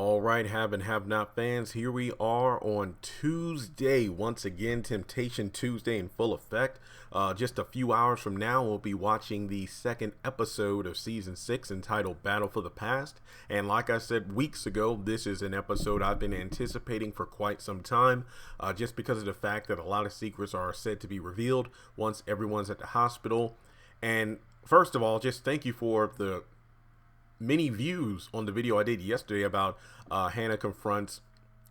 All right, have and have not fans, here we are on Tuesday. Once again, Temptation Tuesday in full effect. Just a few hours from now, we'll be watching the second episode of Season 6 entitled Battle for the Past. And like I said weeks ago, this is an episode I've been anticipating for quite some time, just because of the fact that a lot of secrets are said to be revealed once everyone's at the hospital. And first of all, just thank you for the many views on the video I did yesterday about Hannah confronts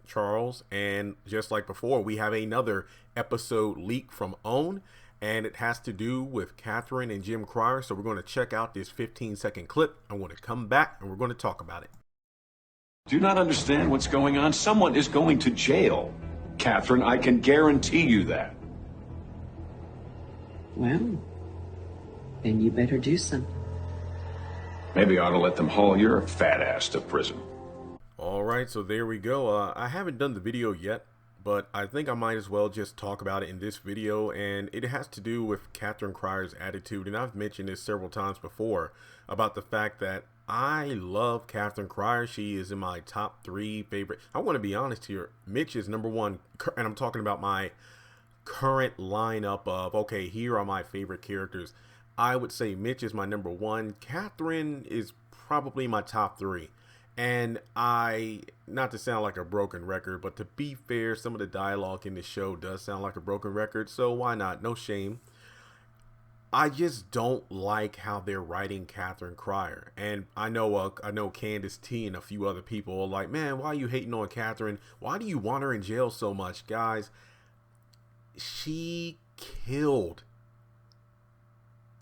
Charles, and just like before, we have another episode leak from OWN, and it has to do with Katheryn and Jim Cryer. So we're going to check out this 15-second clip. I'm going to come back and we're going to talk about it. Do you not understand what's going on? Someone is going to jail, Katheryn. I can guarantee you that. Well, then you better do something. Maybe I ought to let them haul your fat ass to prison. All right, so there we go. I haven't done the video yet, but I think I might as well just talk about it in this video. And it has to do with Katheryn Cryer's attitude. And I've mentioned this several times before about the fact that I love Katheryn Cryer. She is in my top 3 favorite. I want to be honest here. Mitch is number 1. And I'm talking about my current lineup of, okay, here are my favorite characters. I would say Mitch is my number 1. Katheryn is probably my top 3. And not to sound like a broken record, but to be fair, some of the dialogue in the show does sound like a broken record. So why not? No shame. I just don't like how they're writing Katheryn Cryer. And I know Candace T and a few other people are like, man, why are you hating on Katheryn? Why do you want her in jail so much? Guys, she killed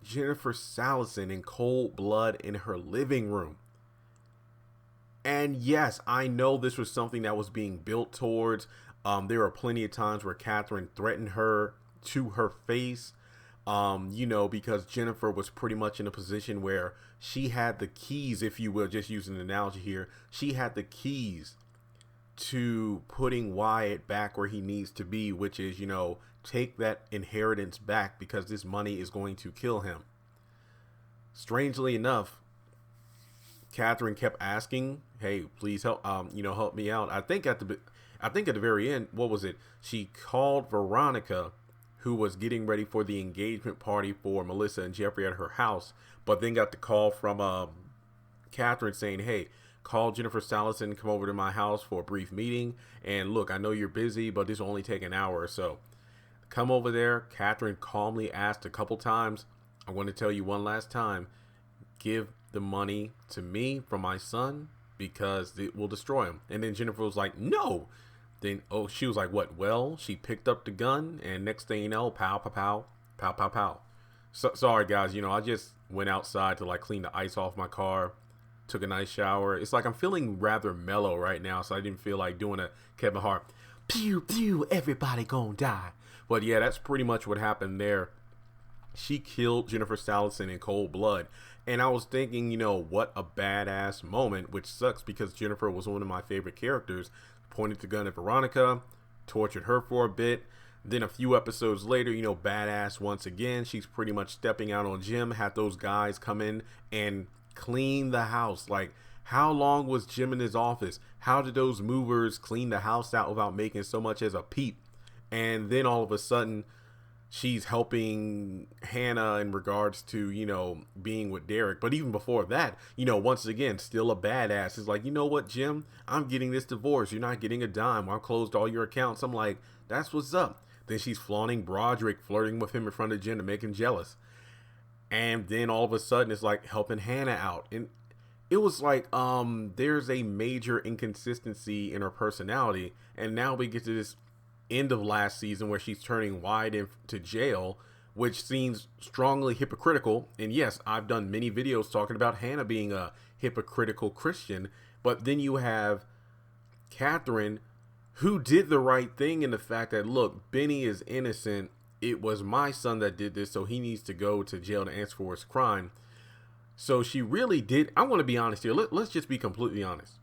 Jennifer Salison in cold blood in her living room. And yes, I know this was something that was being built towards. There are plenty of times where Katheryn threatened her to her face, because Jennifer was pretty much in a position where she had the keys, if you will, just using an analogy here. She had the keys to putting Wyatt back where he needs to be, which is, take that inheritance back because this money is going to kill him. Strangely enough, Katheryn kept asking, hey, please help, help me out. I think at the very end, what was it? She called Veronica, who was getting ready for the engagement party for Melissa and Jeffrey at her house, but then got the call from Katheryn saying, hey, call Jennifer Salison, come over to my house for a brief meeting. And look, I know you're busy, but this will only take an hour or so. Come over there. Katheryn calmly asked a couple times, I want to tell you one last time, give the money to me from my son because it will destroy him. And then Jennifer was like, no. Then, she was like, what? Well, she picked up the gun and next thing you know, pow, pow, pow, pow, pow, pow. So, sorry guys, I just went outside to clean the ice off my car, took a nice shower. It's like I'm feeling rather mellow right now, so I didn't feel like doing a Kevin Hart, pew, pew, everybody gonna die. But yeah, that's pretty much what happened there. She killed Jennifer Salison in cold blood. And I was thinking, what a badass moment, which sucks because Jennifer was one of my favorite characters. Pointed the gun at Veronica, tortured her for a bit. Then a few episodes later, badass once again. She's pretty much stepping out on Jim, had those guys come in and clean the house. Like, how long was Jim in his office? How did those movers clean the house out without making so much as a peep? And then all of a sudden, she's helping Hannah in regards to, being with Derek. But even before that, once again, still a badass. It's like, you know what, Jim? I'm getting this divorce. You're not getting a dime. I closed all your accounts. I'm like, that's what's up. Then she's flaunting Broderick, flirting with him in front of Jim to make him jealous. And then all of a sudden, it's like helping Hannah out. And it was like, there's a major inconsistency in her personality. And now we get to this end of last season where she's turning Wyatt into jail, which seems strongly hypocritical. And yes, I've done many videos talking about Hannah being a hypocritical Christian, but then you have Katheryn, who did the right thing in the fact that, look, Benny is innocent. It was my son that did this, so he needs to go to jail to answer for his crime. So she really did. I want to be honest here. Let's just be completely honest.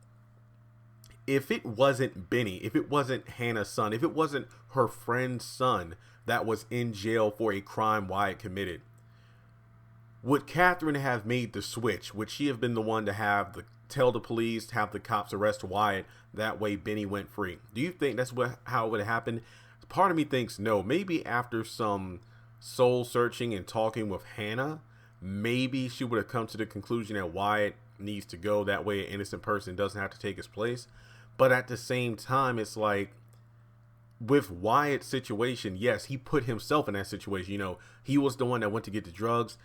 If it wasn't Benny, if it wasn't Hannah's son, if it wasn't her friend's son that was in jail for a crime Wyatt committed, would Katheryn have made the switch? Would she have been the one to have the tell the police, have the cops arrest Wyatt. That way Benny went free. Do you think that's how it would have happened? Part of me thinks no. Maybe after some soul searching and talking with Hannah, maybe she would have come to the conclusion that Wyatt needs to go. That way an innocent person doesn't have to take his place. But at the same time, it's like, with Wyatt's situation, yes, he put himself in that situation. You know, he was the one that went to get the drugs.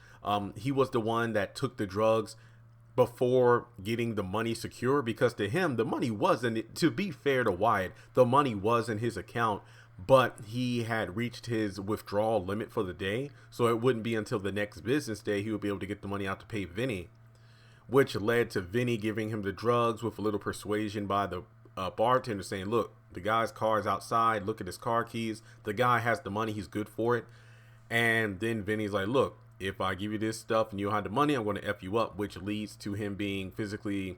He was the one that took the drugs before getting the money secure, because to him, the money wasn't, to be fair to Wyatt, the money was in his account, but he had reached his withdrawal limit for the day. So it wouldn't be until the next business day he would be able to get the money out to pay Vinny, which led to Vinny giving him the drugs with a little persuasion by the bartender saying, look, the guy's car is outside. Look at his car keys. The guy has the money. He's good for it. And then Vinny's like, look, if I give you this stuff and you don't have the money, I'm going to F you up, which leads to him being physically,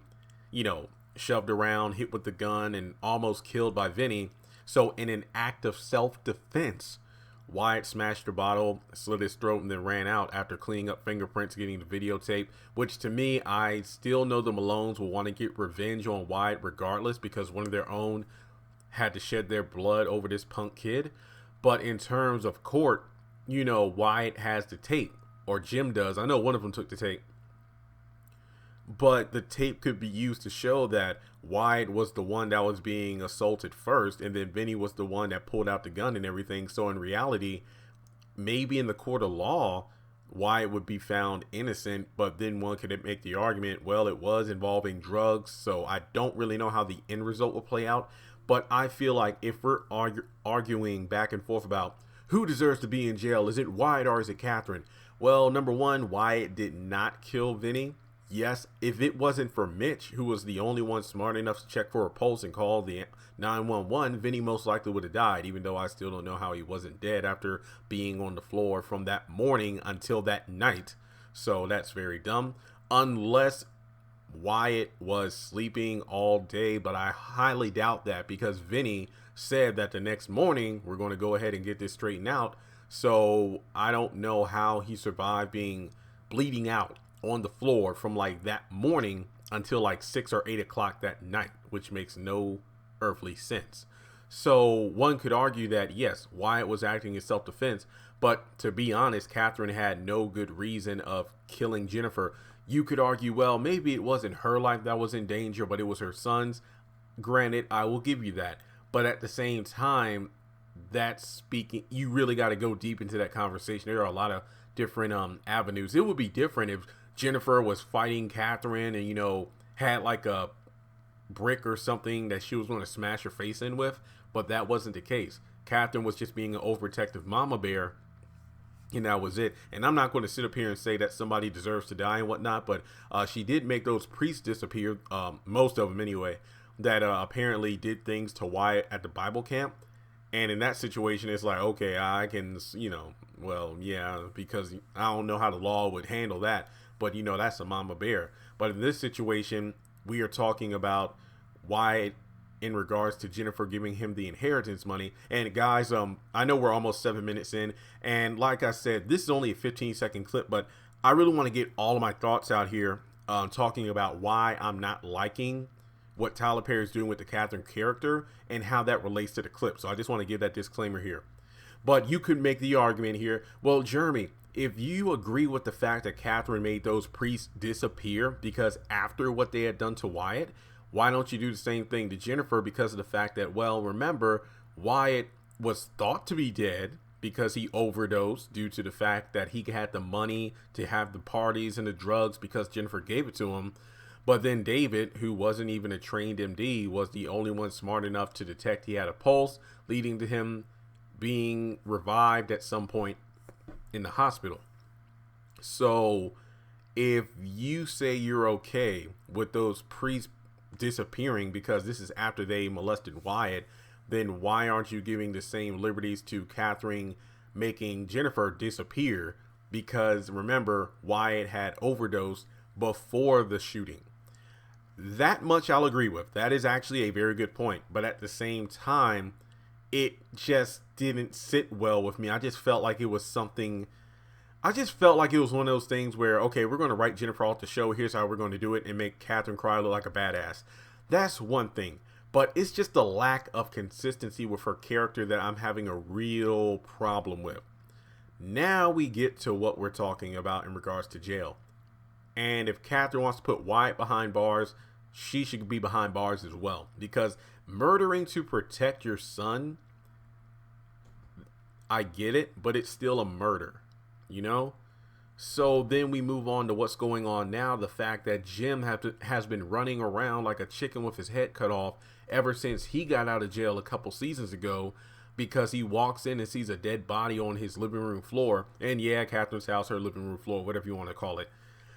you know, shoved around, hit with the gun, and almost killed by Vinny. So in an act of self-defense, Wyatt smashed the bottle, slit his throat, and then ran out after cleaning up fingerprints, getting the videotape, which to me, I still know the Malones will want to get revenge on Wyatt regardless, because one of their own had to shed their blood over this punk kid. But in terms of court, you know, Wyatt has the tape, or Jim does. I know one of them took the tape, but the tape could be used to show that Wyatt was the one that was being assaulted first, and then Vinny was the one that pulled out the gun and everything. So in reality, maybe in the court of law, Wyatt would be found innocent, but then one could make the argument, well, it was involving drugs, so I don't really know how the end result will play out. But I feel like if we're arguing back and forth about who deserves to be in jail, is it Wyatt or is it Katheryn? Well, number one, Wyatt did not kill Vinny. Yes, if it wasn't for Mitch, who was the only one smart enough to check for a pulse and call the 911, Vinny most likely would have died, even though I still don't know how he wasn't dead after being on the floor from that morning until that night. So that's very dumb. Unless Wyatt was sleeping all day, but I highly doubt that, because Vinny said that the next morning we're going to go ahead and get this straightened out. So I don't know how he survived being bleeding out on the floor from like that morning until like 6 or 8 o'clock that night, which makes no earthly sense. So one could argue that yes, Wyatt was acting in self-defense, but to be honest, Katheryn had no good reason of killing Jennifer. You could argue, well, maybe it wasn't her life that was in danger, but it was her son's. Granted, I will give you that. But at the same time, that's speaking, you really got to go deep into that conversation. There are a lot of different avenues. It would be different if Jennifer was fighting Katheryn and, you know, had like a brick or something that she was going to smash her face in with, but that wasn't the case. Katheryn was just being an overprotective mama bear, and that was it. And I'm not going to sit up here and say that somebody deserves to die and whatnot, but she did make those priests disappear, most of them anyway, that apparently did things to Wyatt at the Bible camp. And in that situation, it's like, okay, I can, you know, well, yeah, because I don't know how the law would handle that, but, you know, that's a mama bear. But in this situation, we are talking about Wyatt in regards to Jennifer giving him the inheritance money. And guys, I know we're almost 7 minutes in, and like I said, this is only a 15-second clip, but I really want to get all of my thoughts out here, talking about why I'm not liking what Tyler Perry is doing with the Katheryn character and how that relates to the clip. So I just want to give that disclaimer here. But you could make the argument here, well, Jeremy, if you agree with the fact that Katheryn made those priests disappear because after what they had done to Wyatt, why don't you do the same thing to Jennifer? Because of the fact that, well, remember, Wyatt was thought to be dead because he overdosed due to the fact that he had the money to have the parties and the drugs because Jennifer gave it to him. But then David, who wasn't even a trained MD, was the only one smart enough to detect he had a pulse, leading to him being revived at some point in the hospital. So if you say you're okay with those priests disappearing because this is after they molested Wyatt, then why aren't you giving the same liberties to Katheryn making Jennifer disappear? Because remember, Wyatt had overdosed before the shooting. That much I'll agree with. That is actually a very good point. But at the same time, it just didn't sit well with me. I just felt like it was something I just felt like it was one of those things where, okay, we're going to write Jennifer off the show. Here's how we're going to do it and make Katheryn cry look like a badass. That's one thing. But it's just the lack of consistency with her character that I'm having a real problem with. Now we get to what we're talking about in regards to jail. And if Katheryn wants to put Wyatt behind bars, she should be behind bars as well. Because murdering to protect your son, I get it, but it's still a murder, you know? So then we move on to what's going on now. The fact that Jim has been running around like a chicken with his head cut off ever since he got out of jail a couple seasons ago, because he walks in and sees a dead body on his living room floor. And yeah, Katheryn's house, her living room floor, whatever you want to call it.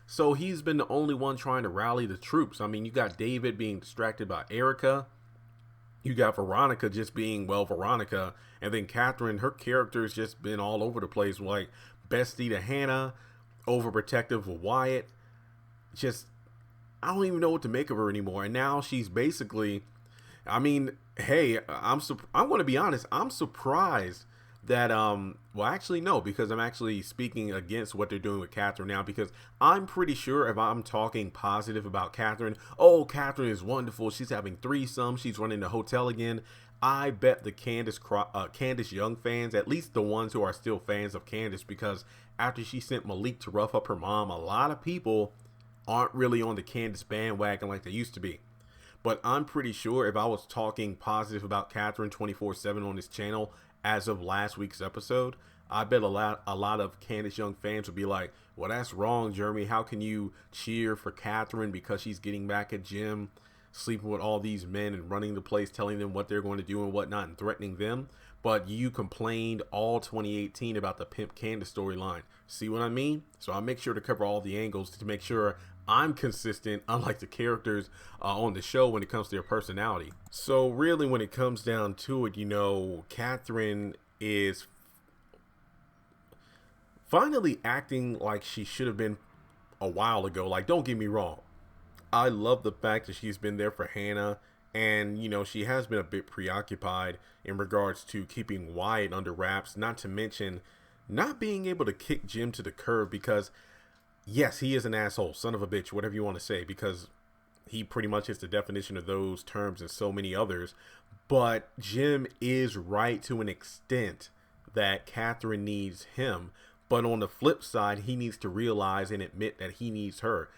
So he's been the only one trying to rally the troops. I mean, you got David being distracted by Erica. You got Veronica just being, well, Veronica. And then Katheryn, her character's just been all over the place. Like, bestie to Hannah, overprotective of Wyatt. Just, I don't even know what to make of her anymore. And now she's basically, I mean, hey, I'm going to be honest. I'm surprised that, well, actually, no, because I'm actually speaking against what they're doing with Katheryn now, because I'm pretty sure if I'm talking positive about Katheryn, oh, Katheryn is wonderful, she's having threesomes, she's running the hotel again, I bet the Candace Young fans, at least the ones who are still fans of Candace, because after she sent Malik to rough up her mom, a lot of people aren't really on the Candace bandwagon like they used to be. But I'm pretty sure if I was talking positive about Katheryn 24/7 on this channel as of last week's episode, I bet a lot of Candace Young fans would be like, well, that's wrong, Jeremy. How can you cheer for Katheryn because she's getting back at Jim, sleeping with all these men and running the place, telling them what they're going to do and whatnot and threatening them? But you complained all 2018 about the Pimp Candace storyline. See what I mean? So I make sure to cover all the angles to make sure I'm consistent, unlike the characters on the show when it comes to their personality. So really, when it comes down to it, you know, Katheryn is finally acting like she should have been a while ago. Like, don't get me wrong, I love the fact that she's been there for Hannah, and you know, she has been a bit preoccupied in regards to keeping Wyatt under wraps, not to mention not being able to kick Jim to the curb, because yes, he is an asshole, son of a bitch, whatever you want to say, because he pretty much is the definition of those terms and so many others. But Jim is right to an extent that Katheryn needs him. But on the flip side, he needs to realize and admit that he needs her.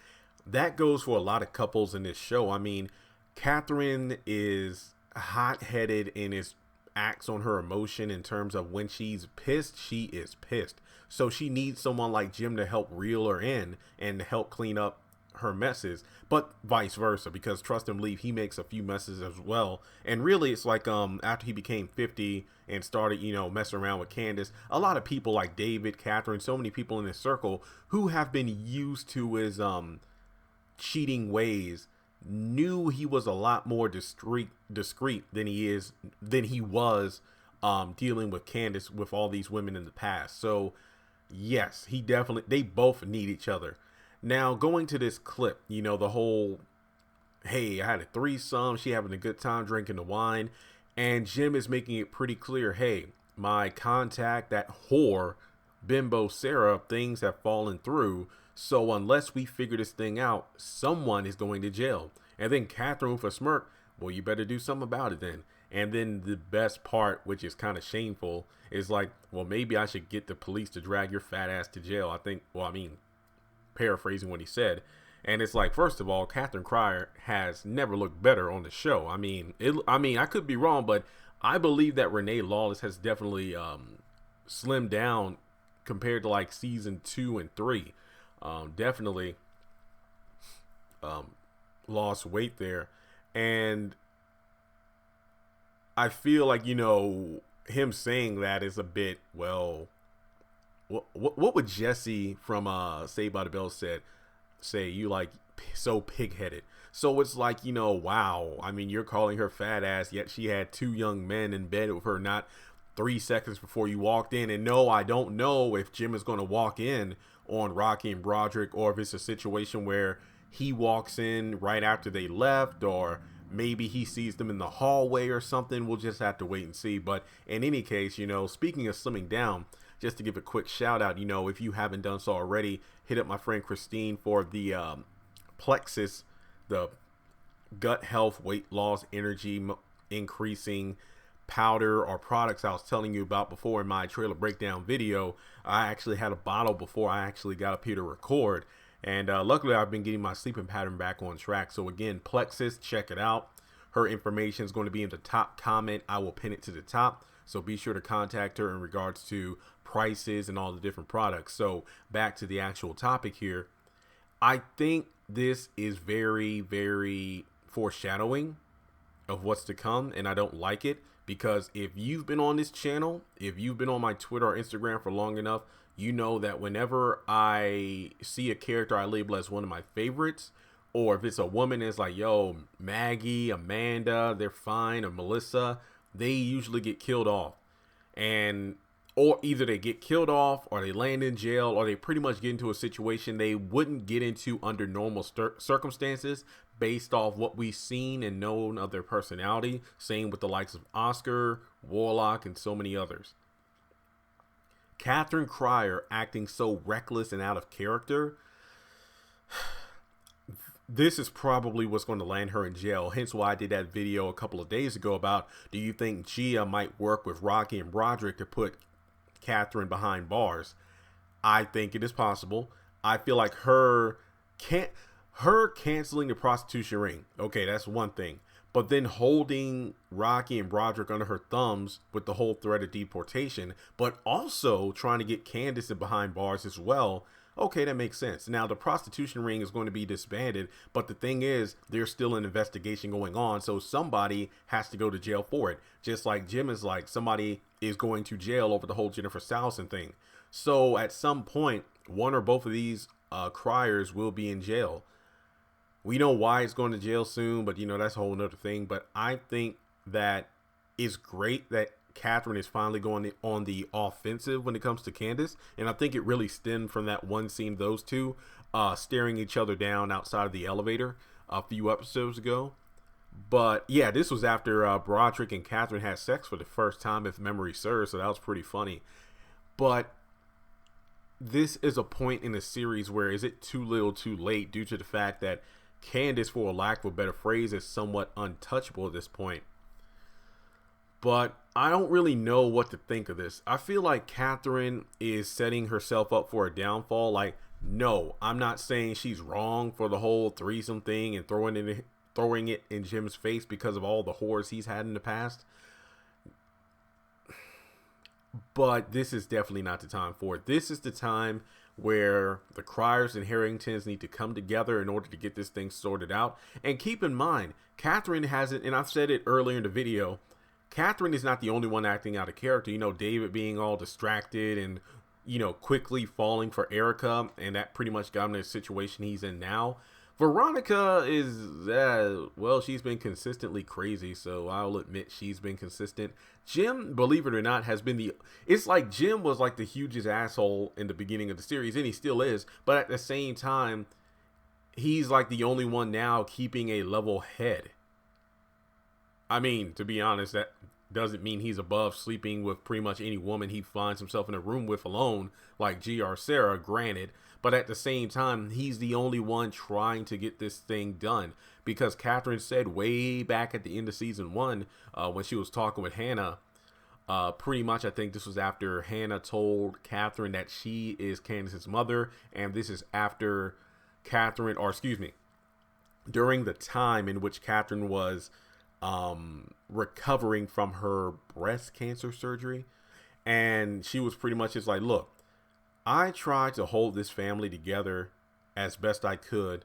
That goes for a lot of couples in this show. I mean, Katheryn is hot-headed in his acts on her emotion in terms of when she's pissed, she is pissed. So she needs someone like Jim to help reel her in and help clean up her messes, but vice versa, because trust him, believe, he makes a few messes as well. And really, it's like after he became 50 and started, you know, messing around with Candace, a lot of people like David, Katheryn, so many people in his circle who have been used to his cheating ways knew he was a lot more discreet than he was dealing with Candace with all these women in the past. So yes, they both need each other. Now, going to this clip, you know, the whole, hey, I had a threesome, she having a good time drinking the wine, and Jim is making it pretty clear, hey, my contact, that whore, bimbo Sarah, things have fallen through, so unless we figure this thing out, someone is going to jail. And then Katheryn with a smirk, well, you better do something about it then. And then the best part, which is kind of shameful, is like, well, maybe I should get the police to drag your fat ass to jail. Paraphrasing what he said. And it's like, first of all, Katheryn Cryer has never looked better on the show. I mean, I could be wrong, but I believe that Renee Lawless has definitely slimmed down compared to like season 2 and 3. Definitely lost weight there. And I feel like, you know, him saying that is a bit, well, what would Jesse from Saved by the Bell say? You like so pig-headed. So it's like, you know, wow. I mean, you're calling her fat ass, yet she had 2 young men in bed with her not 3 seconds before you walked in. And no, I don't know if Jim is going to walk in on Rocky and Broderick, or if it's a situation where he walks in right after they left, or maybe he sees them in the hallway or something. We'll just have to wait and see. But in any case, you know, speaking of slimming down, just to give a quick shout out, if you haven't done so already, hit up my friend Christine for the plexus, the gut health, weight loss, energy increasing powder or products I was telling you about before in my trailer breakdown video. I actually had a bottle before I actually got up here to record, and luckily I've been getting my sleeping pattern back on track. So again, plexus, check it out. Her information is going to be in the top comment. I will pin it to the top, so be sure to contact her in regards to prices and all the different products. So back to the actual topic here. I think this is very, very foreshadowing of what's to come, and I don't like it, because if you've been on this channel, if you've been on my Twitter or Instagram for long enough, you know that whenever I see a character I label as one of my favorites, or if it's a woman that's like, yo, Maggie, Amanda, they're fine, or Melissa, they usually get killed off. Or either they get killed off, or they land in jail, or they pretty much get into a situation they wouldn't get into under normal circumstances, based off what we've seen and known of their personality. Same with the likes of Oscar, Warlock, and so many others. Katheryn Cryer acting so reckless and out of character, this is probably what's going to land her in jail. Hence why I did that video a couple of days ago about, do you think Gia might work with Rocky and Broderick to put Katheryn behind bars? I think it is possible. I feel like her canceling the prostitution ring, okay, that's one thing. But then holding Rocky and Broderick under her thumbs with the whole threat of deportation, but also trying to get Candace behind bars as well, okay, that makes sense. Now, the prostitution ring is going to be disbanded, but the thing is, there's still an investigation going on, so somebody has to go to jail for it. Just like Jim is like, somebody is going to jail over the whole Jennifer Salson thing. So at some point, one or both of these criers will be in jail. We know why it's going to jail soon, but that's a whole nother thing. But I think that it's great that Katheryn is finally going on the offensive when it comes to Candace, and I think it really stemmed from that one scene, those two staring each other down outside of the elevator a few episodes ago. But yeah, this was after Broderick and Katheryn had sex for the first time, if memory serves, so that was pretty funny. But this is a point in the series where, is it too little too late, due to the fact that Candace, for a lack of a better phrase, is somewhat untouchable at this point. But I don't really know what to think of this. I feel like Katheryn is setting herself up for a downfall. Like, no, I'm not saying she's wrong for the whole threesome thing and throwing it in Jim's face because of all the whores he's had in the past. But this is definitely not the time for it. This is the time where the Cryers and Harringtons need to come together in order to get this thing sorted out. And keep in mind, Katheryn hasn't, and I've said it earlier in the video, Katheryn is not the only one acting out of character. David being all distracted and, quickly falling for Erica, and that pretty much got him in the situation he's in now. Veronica is, she's been consistently crazy, so I'll admit she's been consistent. Jim, believe it or not, has been it's like Jim was like the hugest asshole in the beginning of the series, and he still is, but at the same time, he's like the only one now keeping a level head. I mean, to be honest, that doesn't mean he's above sleeping with pretty much any woman he finds himself in a room with alone, like G or Sarah, granted. But at the same time, he's the only one trying to get this thing done. Because Katheryn said way back at the end of season 1, when she was talking with Hannah, pretty much I think this was after Hannah told Katheryn that she is Candace's mother. And this is after during the time in which Katheryn was recovering from her breast cancer surgery. And she was pretty much just like, look, I tried to hold this family together as best I could,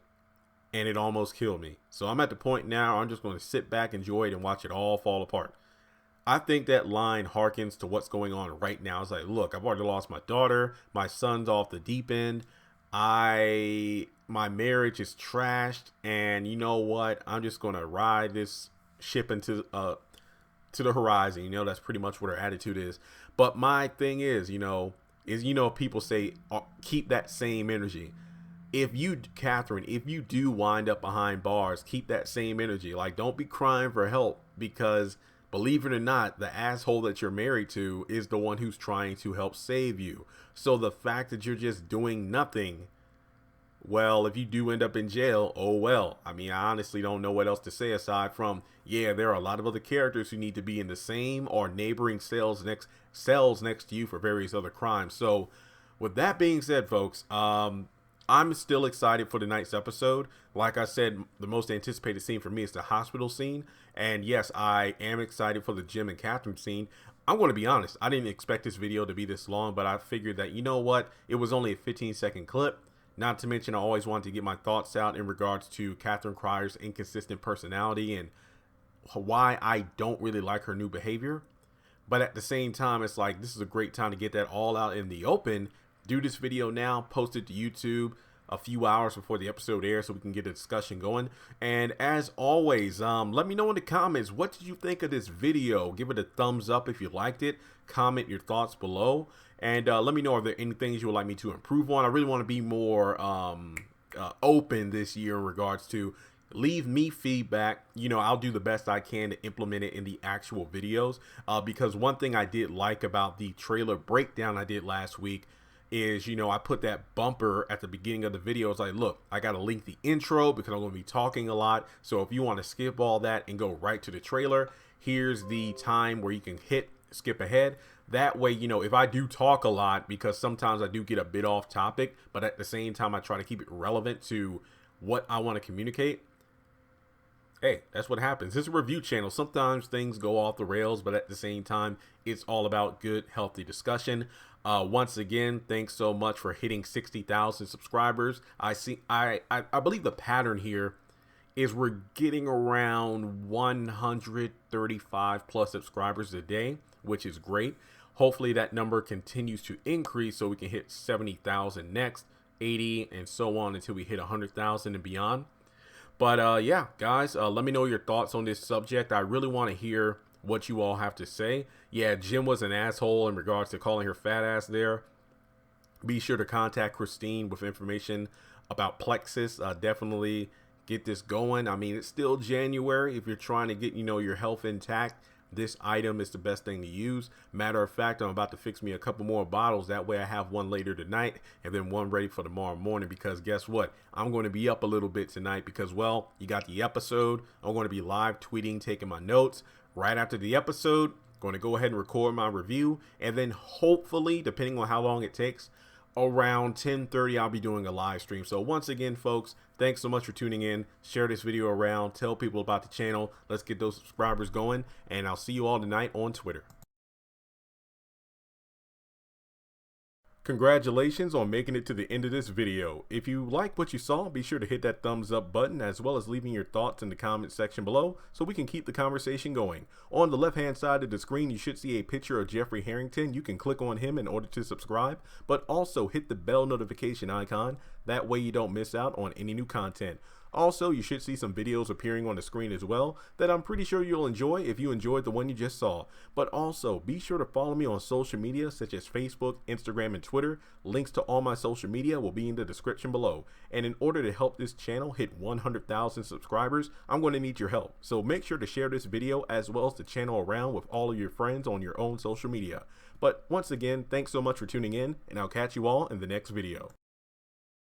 and it almost killed me. So I'm at the point now, I'm just going to sit back, enjoy it, and watch it all fall apart. I think that line harkens to what's going on right now. It's like, look, I've already lost my daughter. My son's off the deep end. My marriage is trashed. And you know what? I'm just going to ride this ship into to the horizon. That's pretty much what her attitude is. But my thing is, people say, keep that same energy. Katheryn, if you do wind up behind bars, keep that same energy. Like, don't be crying for help, because believe it or not, the asshole that you're married to is the one who's trying to help save you. So the fact that you're just doing nothing, well, if you do end up in jail, oh well. I mean, I honestly don't know what else to say aside from, yeah, there are a lot of other characters who need to be in the same or neighboring cells next to you for various other crimes. So with that being said, folks, I'm still excited for tonight's episode. Like I said, the most anticipated scene for me is the hospital scene. And yes, I am excited for the Jim and Katheryn scene. I'm going to be honest, I didn't expect this video to be this long, but I figured that, you know what, it was only a 15-second clip. Not to mention, I always wanted to get my thoughts out in regards to Katheryn Cryer's inconsistent personality and why I don't really like her new behavior. But at the same time, it's like, this is a great time to get that all out in the open. Do this video now, post it to YouTube a few hours before the episode airs so we can get a discussion going. And as always, let me know in the comments, what did you think of this video? Give it a thumbs up if you liked it. Comment your thoughts below. And let me know, are there any things you would like me to improve on? I really want to be more open this year in regards to leave me feedback. You know, I'll do the best I can to implement it in the actual videos. Because one thing I did like about the trailer breakdown I did last week is, you know, I put that bumper at the beginning of the video. It's like, look, I got to link the intro because I'm going to be talking a lot. So if you want to skip all that and go right to the trailer, here's the time where you can hit skip ahead. That way, you know, if I do talk a lot, because sometimes I do get a bit off topic, but at the same time, I try to keep it relevant to what I want to communicate. Hey, that's what happens. It's a review channel. Sometimes things go off the rails, but at the same time, it's all about good, healthy discussion. Once again, thanks so much for hitting 60,000 subscribers. I believe the pattern here is we're getting around 135 plus subscribers a day, which is great. Hopefully that number continues to increase so we can hit 70,000 next, 80, and so on until we hit 100,000 and beyond. But yeah, guys, let me know your thoughts on this subject. I really want to hear what you all have to say. Yeah, Jim was an asshole in regards to calling her fat ass there. Be sure to contact Christine with information about plexus. Definitely get this going. I mean, it's still January. If you're trying to get, you know, your health intact, this item is the best thing to use. Matter of fact, I'm about to fix me a couple more bottles. That way I have one later tonight and then one ready for tomorrow morning, because guess what? I'm going to be up a little bit tonight because, well, you got the episode. I'm going to be live tweeting, taking my notes. Right after the episode, going to go ahead and record my review. And then hopefully, depending on how long it takes, around 10:30 I'll be doing a live stream. So once again, folks, thanks so much for tuning in. Share this video around, tell people about the channel. Let's get those subscribers going, and I'll see you all tonight on Twitter. Congratulations on making it to the end of this video. If you like what you saw, be sure to hit that thumbs up button, as well as leaving your thoughts in the comment section below so we can keep the conversation going. On the left hand side of the screen, you should see a picture of Jeffrey Harrington. You can click on him in order to subscribe, but also hit the bell notification icon. That way you don't miss out on any new content. Also, you should see some videos appearing on the screen as well that I'm pretty sure you'll enjoy if you enjoyed the one you just saw. But also, be sure to follow me on social media such as Facebook, Instagram, and Twitter. Links to all my social media will be in the description below. And in order to help this channel hit 100,000 subscribers, I'm going to need your help. So make sure to share this video as well as the channel around with all of your friends on your own social media. But once again, thanks so much for tuning in, and I'll catch you all in the next video.